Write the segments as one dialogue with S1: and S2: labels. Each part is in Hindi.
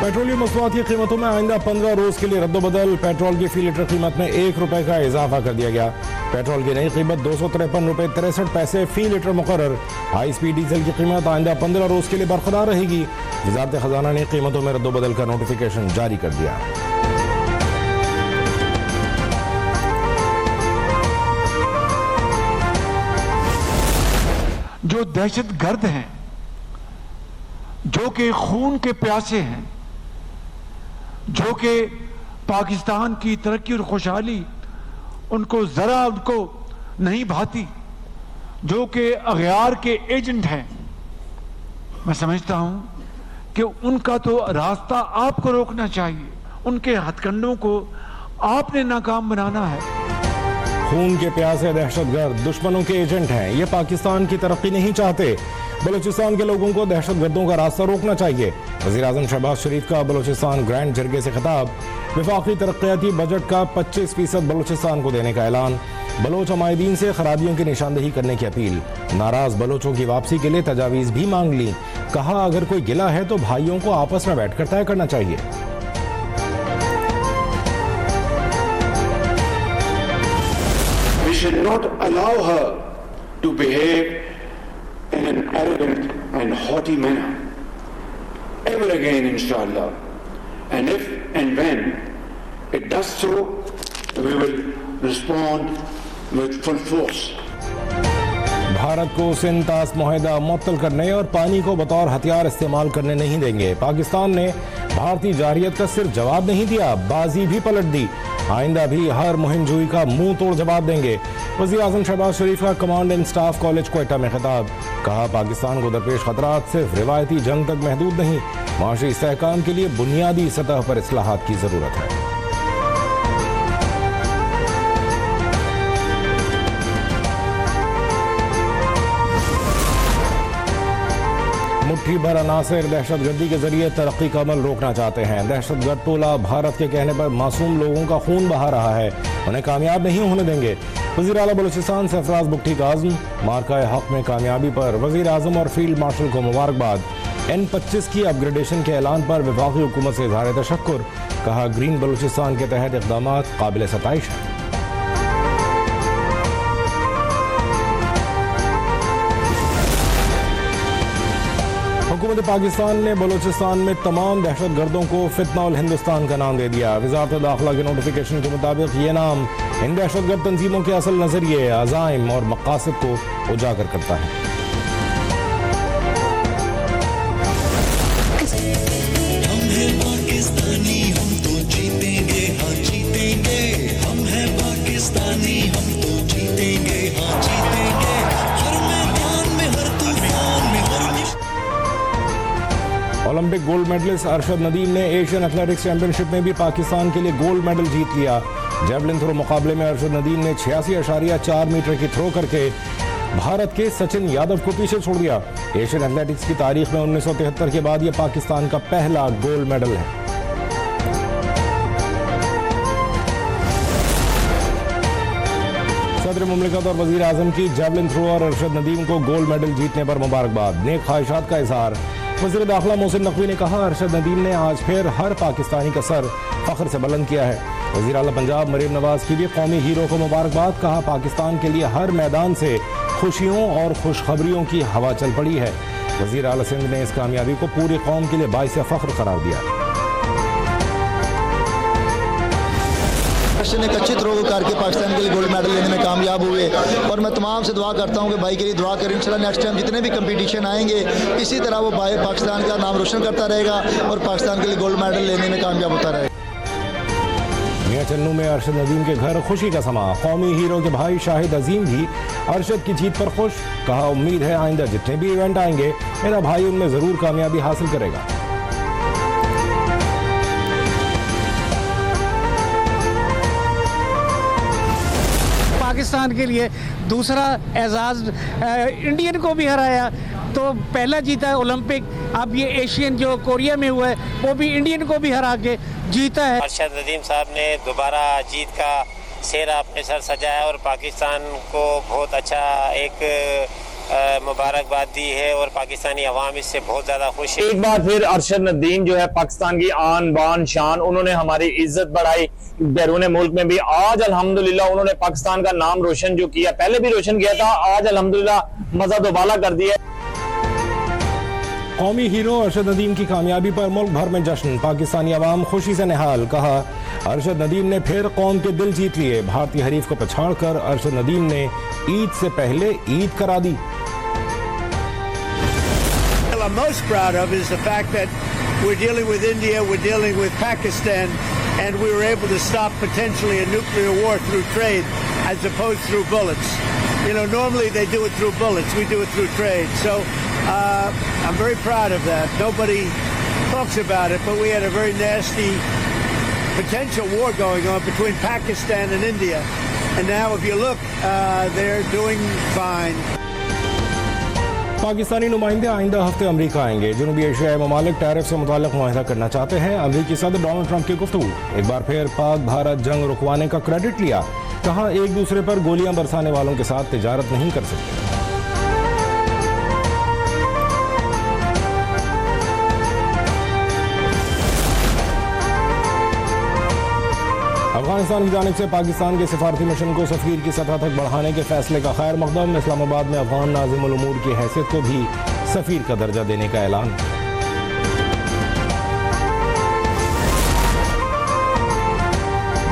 S1: पेट्रोलियम मसनूआत की कीमतों में आइंदा 15 रोज के लिए रद्दोबदल। पेट्रोल की फी लीटर कीमत में ₹1 का इजाफा कर दिया गया। पेट्रोल की नई कीमत ₹253.63 फी लीटर मुकर्रर। हाई स्पीड डीजल की कीमत आइंदा 15 रोज के लिए बरकरार रहेगी। वजारत खजाना ने कीमतों में रद्दोबदल का नोटिफिकेशन जारी कर दिया।
S2: जो दहशत गर्द हैं, जो कि खून के प्यासे हैं, जो कि पाकिस्तान की तरक्की और खुशहाली उनको जरा उनको नहीं भाती, जो कि अगयार के एजेंट हैं, मैं समझता हूं कि उनका तो रास्ता आपको रोकना चाहिए। उनके हथकंडों को आपने नाकाम बनाना है।
S1: खून के प्यासे दहशतगर्द दुश्मनों के एजेंट हैं। ये पाकिस्तान की तरक्की नहीं चाहते। बलूचिस्तान के लोगों को दहशतगर्दों का रास्ता रोकना चाहिए। वज़ीर-ए-आज़म शहबाज शरीफ का बलूचिस्तान ग्रैंड जरगे से खिताब। वफाकी तरक्याती बजट का 25% बलूचिस्तान को देने का ऐलान। बलोच अमायदीन से खराबियों की निशानदेही करने की अपील। नाराज बलोचों की वापसी के लिए तजावीज़ भी मांग ली। कहा अगर कोई गिला है तो भाइयों को आपस में बैठकर तय करना चाहिए।
S3: We should not allow her to behave in an arrogant and haughty manner ever again, inshallah. And if and when it does so, we will respond with full force.
S1: Bharat को सिंध तास मुआहदा मुअत्तल करने और पानी को बतौर हथियार इस्तेमाल करने नहीं देंगे। पाकिस्तान ने भारतीय जारियत का सिर्फ जवाब नहीं दिया, बाजी भी पलट दी। आइंदा भी हर मुहिम जुई का मुंह तोड़ जवाब देंगे। वज़ीर-ए-आज़म शहबाज शरीफ का command and staff college Quetta में खिताब। कहा पाकिस्तान को दरपेश खतरात सिर्फ रिवायती जंग तक महदूद नहीं, माशी इस्तेहकाम के लिए बुनियादी सतह पर इस्लाहात की जरूरत है। मुट्ठी भर अनासिर दहशतगर्दी के जरिए तरक्की का अमल रोकना चाहते हैं। दहशतगर्द टोला भारत के कहने पर मासूम लोगों का खून बहा रहा है, उन्हें कामयाब नहीं होने देंगे। वज़ीर आला बलूचिस्तान सरफराज बुगटी का आज़म। मार्का हक में कामयाबी पर वज़ीर आज़म और फील्ड मार्शल को मुबारकबाद। N25 की अपग्रेडेशन के ऐलान पर वफाकी हुकूमत से इज़हार तशक्कुर। कहा ग्रीन बलूचिस्तान के तहत इक़दामात काबिल सताइश हैं। हुकूमत पाकिस्तान ने बलूचिस्तान में तमाम दहशतगर्दों को फितना हिंदुस्तान का नाम दे दिया। वज़ारत दाखिला के नोटिफिकेशन के मुताबिक ये नाम इन दहशतगर्द तंजीमों के असल नजरिए, अज़ाइम और मकासद को उजागर करता है।
S4: हम हैं पाकिस्तानी, हम तो जीतेंगे, हाँ जीतेंगे। हम हैं पाकिस्तानी, हम तो जीतेंगे, हाँ जीतेंगे। हर मैदान में, हर तूफान में, हर
S1: Olympic gold medallist Arshad Nadeem ने एशियन एथलेटिक्स चैंपियनशिप में भी पाकिस्तान के लिए गोल्ड मेडल जीत लिया। जेवलिन थ्रो मुकाबले में अरशद नदीम ने 86.4 मीटर की थ्रो करके भारत के सचिन यादव को पीछे छोड़ दिया। एशियन एथलेटिक्स की तारीख में 1973 के बाद यह पाकिस्तान का पहला गोल्ड मेडल है। सदर मुमलिकत और वज़ीर आज़म की जेवलिन थ्रो और अरशद नदीम को गोल्ड मेडल जीतने पर मुबारकबाद, नेक ख्वाहिशात का इज़हार। वज़ीर दाखिला मोहसिन नकवी ने कहा अरशद नदीम ने आज फिर हर पाकिस्तानी का सर फख्र से बुलंद किया है। वज़ीर आला पंजाब मरीम नवाज की भी कौमी हीरो को मुबारकबाद। कहा पाकिस्तान के लिए हर मैदान से खुशियों और खुशखबरियों की हवा चल पड़ी है। वज़ीर आला सिंध ने इस कामयाबी को पूरी कौम के लिए बाइस फख्र करार दिया।
S5: ने एक अच्छी थ्रो करके पाकिस्तान के लिए गोल्ड मेडल लेने में कामयाब हुए और मैं तमाम से दुआ करता हूं कि भाई के लिए दुआ करें। इंशाल्लाह नेक्स्ट टाइम जितने भी कंपटीशन आएंगे इसी तरह वो भाई पाकिस्तान का नाम रोशन करता रहेगा और पाकिस्तान के लिए गोल्ड मेडल लेने में कामयाब होता रहेगा।
S1: मियां चन्नू में अरशद नदीम के घर खुशी का समा। कौमी हीरो के भाई शाहिद अजीम भी अरशद की जीत पर खुश। कहा उम्मीद है आइंदा जितने भी इवेंट आएंगे मेरा भाई उनमें जरूर कामयाबी हासिल करेगा।
S6: पाकिस्तान के लिए दूसरा एजाज इंडियन को भी हराया, तो पहला जीता ओलंपिक, अब ये एशियन जो कोरिया में हुआ है वो भी इंडियन को भी हरा के जीता है।
S7: अरशद नदीम साहब ने दोबारा जीत का सेहरा अपने सर सजाया और पाकिस्तान को बहुत अच्छा एक मुबारकबाद दी है और पाकिस्तानी अवाम इससे बहुत ज़्यादा खुश है।
S8: एक बार फिर अरशद नदीम जो है पाकिस्तान की आन बान शान, उन्होंने हमारी इज्जत बढ़ाई बैरून मुल्क में भी। आज अल्हम्दुलिल्लाह उन्होंने पाकिस्तान का नाम रोशन जो किया, पहले भी रोशन किया था, आज अल्हम्दुलिल्लाह मज़ा दोबाला कर दिया।
S1: कौमी हीरो अरशद नदीम की कामयाबी पर मुल्क भर में जश्न, पाकिस्तानी अवाम खुशी से निहाल। कहा, अरशद नदीम ने फिर कौम के दिल जीत लिए। भारतीय हरीफ को पछाड़कर अरशद नदीम ने ईद से पहले ईद करा दी।
S9: What I'm most proud of is the fact that we're dealing with India, we're dealing with Pakistan, and we were able to stop potentially a nuclear war through trade as opposed through bullets. You know, normally they do it through bullets, we do it through trade. So I'm very proud of that. Nobody talks about it, but we had a very nasty potential war going on between Pakistan and India. And now if you look, they're doing fine.
S1: Pakistani नुमाइंदे आइंदा हफ्ते अमरीका आएंगे। जनूबी एशियाई ममालिक टैरिफ से मुताल्लिक मुआहदा करना चाहते हैं। अमरीकी सदर डोनाल्ड ट्रंप की गुफ्तगू। एक बार फिर पाक भारत जंग रुकवाने का क्रेडिट लिया। कहा, एक दूसरे पर गोलियां बरसाने वालों के साथ तिजारत नहीं कर सकते। अफगानिस्तान की जानिब से पाकिस्तान के सिफारती मिशन को सफीर की सतह तक बढ़ाने के फैसले का खैर मकदम। इस्लामाबाद में अफगान नाज़िमुल उमूर की हैसियत को भी सफीर का दर्जा देने का ऐलान।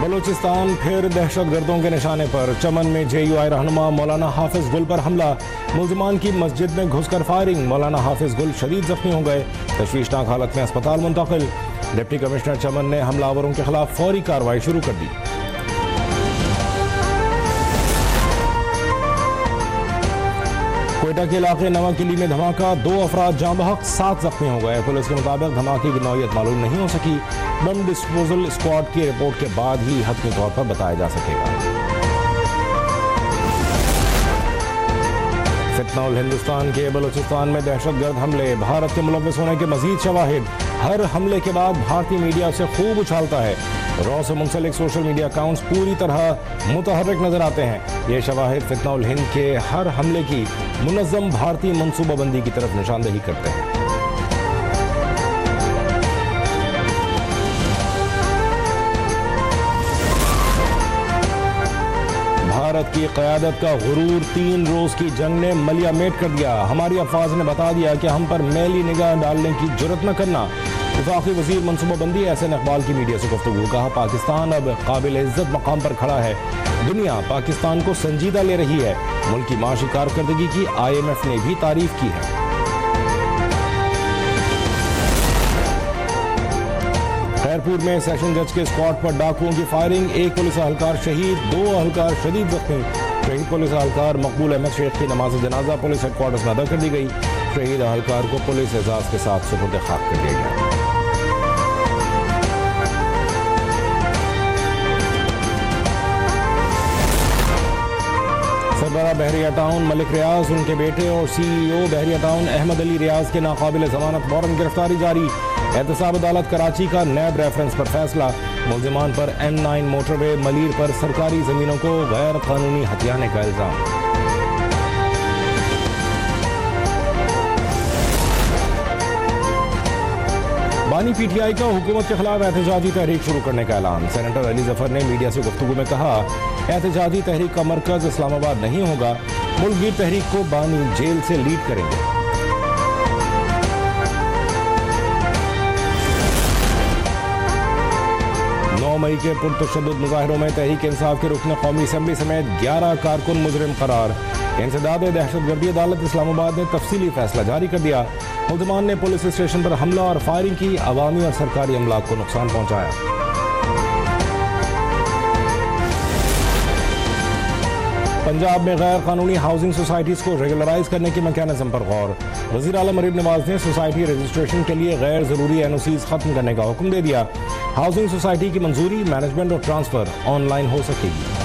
S1: बलूचिस्तान फिर दहशतगर्दों के निशाने पर। चमन में JUI रहनुमा मौलाना हाफिज गुल पर हमला। मुल्जिमान की मस्जिद में घुसकर फायरिंग। मौलाना हाफिज गुल शदीद जख्मी हो गए, तशवीशनाक हालत में अस्पताल मुंतकिल। डिप्टी कमिश्नर चमन ने हमलावरों के खिलाफ फौरी कार्रवाई शुरू कर दी। कोयटा के इलाके नवा किली में धमाका, 2 अफराद जाँ बहक, 7 जख्मी हो गए। पुलिस के मुताबिक धमाके की नौयत मालूम नहीं हो सकी। बम डिस्पोजल स्क्वाड की रिपोर्ट के बाद ही हतमी तौर पर बताया जा सकेगा। फितना हिंदुस्तान के बलूचिस्तान में दहशतगर्द हमले, भारत के मुलव्वस होने के मजीद शवाहिद। हर हमले के बाद भारतीय मीडिया से खूब उछालता है। रॉ से मुंसलिक सोशल मीडिया अकाउंट्स पूरी तरह मुतहर्रिक नजर आते हैं। ये शवाहिद फितना हिंद के हर हमले की मुनज़्ज़म भारतीय मनसूबाबंदी की तरफ निशानदेही करते हैं। भारत की क़यादत का गुरूर 3 रोज की जंग ने मलिया मेट कर दिया। हमारी अफवाज ने बता दिया कि हम पर मैली निगाह डालने की जुर्रत न करना। वफाकी वज़ीर मनसूबाबंदी एहसन इकबाल की मीडिया से गुफ्तगू। कहा, पाकिस्तान अब काबिल इज्जत मकाम पर खड़ा है। दुनिया पाकिस्तान को संजीदा ले रही है। मुल्क की माशी कारकर्दगी की IMF ने भी तारीफ की है। खैरपुर में सेशन जज के स्पॉट पर डाकुओं की फायरिंग। 1 पुलिस एहलकार शहीद, 2 एहलकार शदीद जख्मी। शहीद पुलिस एहलकार मकबूल अहमद शेख की नमाज जनाजा पुलिस हेडक्वार्टर्स में अदा कर दी गई। शहीद एहलकार को पुलिस एजाज के साथ सुपुर्द खाक कर दिया गया। सरबराह बहरिया टाउन मलिक रियाज, उनके बेटे और CEO बहरिया टाउन अहमद अली रियाज के नाकाबिल जमानत वारंट गिरफ्तारी जारी। एहतसाब अदालत कराची का नैब रेफरेंस पर फैसला। मुल्जिमान पर M9 मोटरवे मलीर पर सरकारी जमीनों को गैर कानूनी हथियाने का इल्जाम। बानी PTI का हुकूमत के खिलाफ एहतजाजी तहरीक शुरू करने का ऐलान। सेनेटर अली जफर ने मीडिया से गुफ्तगू में कहा, एहतजाजी तहरीक का मरकज इस्लामाबाद नहीं होगा। मुल्कगीर तहरीक को बानी जेल से लीड करेंगे। 9 मई के पुरतशद्दुद मुजाहिरों में तहरीक इंसाफ के रुकन कौमी असम्बली समेत 11 कारकुन मुजरिम करार। इंसदाद दहशतगर्दी अदालत इस्लामाबाद ने तफसीली फैसला जारी कर दिया। मुल्जिमान ने पुलिस स्टेशन पर हमला और फायरिंग की, अवामी और सरकारी अमलाक को नुकसान पहुंचाया। पंजाब में गैर कानूनी हाउसिंग सोसाइटीज को रेगुलराइज करने की मैकेनिज्म पर गौर। वज़ीर आला मरीम नवाज ने सोसाइटी रजिस्ट्रेशन के लिए गैर जरूरी NOCs खत्म करने का हुक्म दे दिया। हाउसिंग सोसाइटी की मंजूरी, मैनेजमेंट और ट्रांसफर ऑनलाइन हो सकेगी।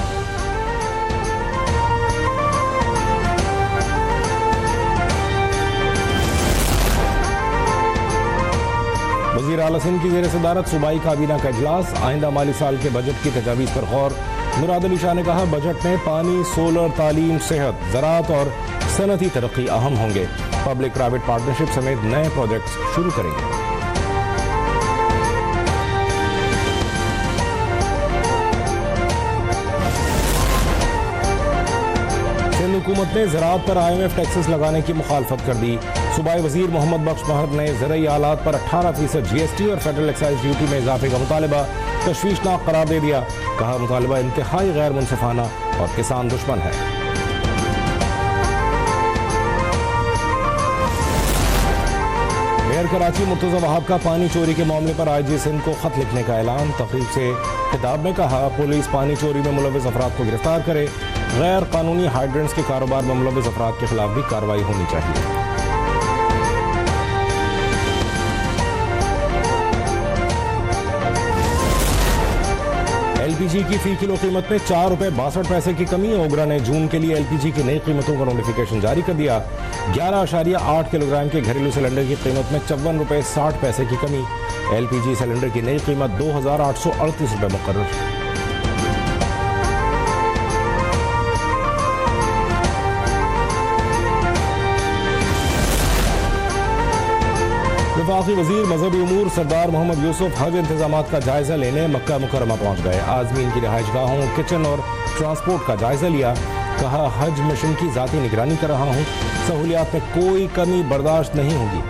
S1: वज़ीर आला सिंध की ज़ेर सदारत सूबाई काबीना का इजलास। आइंदा माली साल के बजट की तजावीज़ पर गौर। मुराद अली शाह ने कहा, बजट में पानी, सोलर, तालीम, सेहत, ज़राअत और सनती तरक्की अहम होंगे। पब्लिक प्राइवेट पार्टनरशिप समेत नए प्रोजेक्ट्स शुरू करेंगे। सिंध हुकूमत ने ज़राअत पर IMF टैक्सेस लगाने की मुखालफत कर दी। सूबाई वजीर मोहम्मद बख्श महर ने ज़रई आलात पर 18% GST और फेडरल एक्साइज ड्यूटी में इजाफे का मुतालबा तशवीशनाक करार दे दिया। कहा मुतालबा इंतहाई गैर मुनसिफाना और किसान दुश्मन है। मेयर कराची मुर्तज़ा वहाब का पानी चोरी के मामले पर IG सिंध को खत लिखने का ऐलान। तकरीब से खिताब में कहा पुलिस पानी चोरी में मुलव्विस अफराद को गिरफ्तार करे। गैर कानूनी हाइड्रेंट्स के कारोबार में मुलव्विस अफराद के खिलाफ भी कार्रवाई होनी चाहिए। LPG की फी किलो कीमत में 4 रुपए 62 पैसे की कमी। ओगरा ने जून के लिए LPG की नई कीमतों का नोटिफिकेशन जारी कर दिया। 11.8 किलोग्राम के घरेलू सिलेंडर की कीमत में 54 रुपए 60 पैसे की कमी। LPG सिलेंडर की नई कीमत 2,838 रुपए मुकर्रर। वफाकी वजीर मजहबी उमूर सरदार मोहम्मद यूसुफ हज इंतजामात का जायजा लेने मक्का मुकरमा पहुंच गए। आजमीन की रिहाइशगाहों, किचन और ट्रांसपोर्ट का जायजा लिया। कहा हज मिशन की जाती निगरानी कर रहा हूं, सहूलियात में कोई कमी बर्दाश्त नहीं होगी।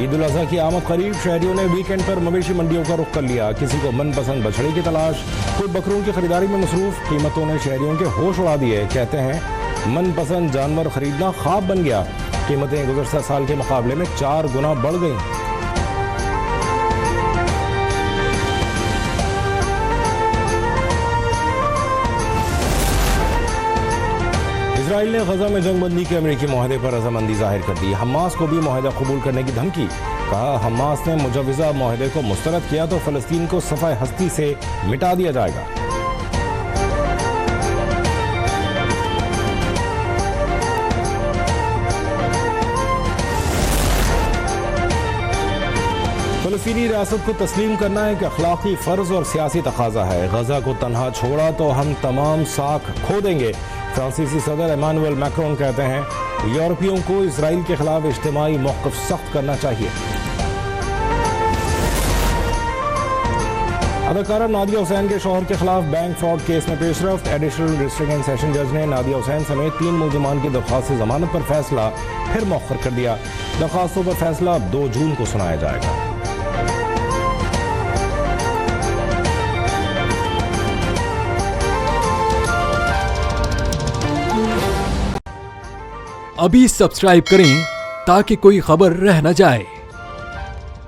S1: ईद उल अजहा की आमद करीब, शहरियों ने वीकेंड पर मवेशी मंडियों का रुख कर लिया। किसी को मनपसंद बछड़े की तलाश, कोई बकरों की खरीदारी में मसरूफ। कीमतों ने शहरियों के होश उड़ा दिए। कहते हैं मनपसंद जानवर खरीदना ख्वाब बन गया। कीमतें गुज़श्ता साल के मुकाबले में 4 गुना बढ़ गईं। इजराइल ने गजा में जंगबंदी के अमेरिकी मुआहदे पर रजामंदी जाहिर कर दी। हमास को भी मुआहदा कबूल करने की धमकी। कहा हमास ने मुजव्वज़ा मुआहदे को मुस्तरद किया तो फ़लस्तीन को सफ़ाए हस्ती से मिटा दिया जाएगा। फ़लस्तीनी रियासत को तस्लीम करना एक अखलाकी फ़र्ज और सियासी तकाजा है। गजा को तनहा छोड़ा तो हम तमाम साख खो देंगे। फ्रांसीसी सदर इमानुएल मैक्रोन कहते हैं यूरोपियों को इसराइल के खिलाफ इज्तिमाई मौक़िफ़ सख्त करना चाहिए। अदाकारा नादिया हुसैन के शौहर के खिलाफ बैंक फ्रॉड केस में पेशरफ्त। एडिशनल डिस्ट्रिक्ट एंड सेशन जज ने नादिया हुसैन समेत 3 मुलज़मान की दरख्वास्त से ज़मानत पर फैसला फिर मौखर कर दिया। दरख्वास्तों पर फैसला अब 2 जून को सुनाया जाएगा।
S10: अभी सब्सक्राइब करें ताकि कोई खबर रह न जाए।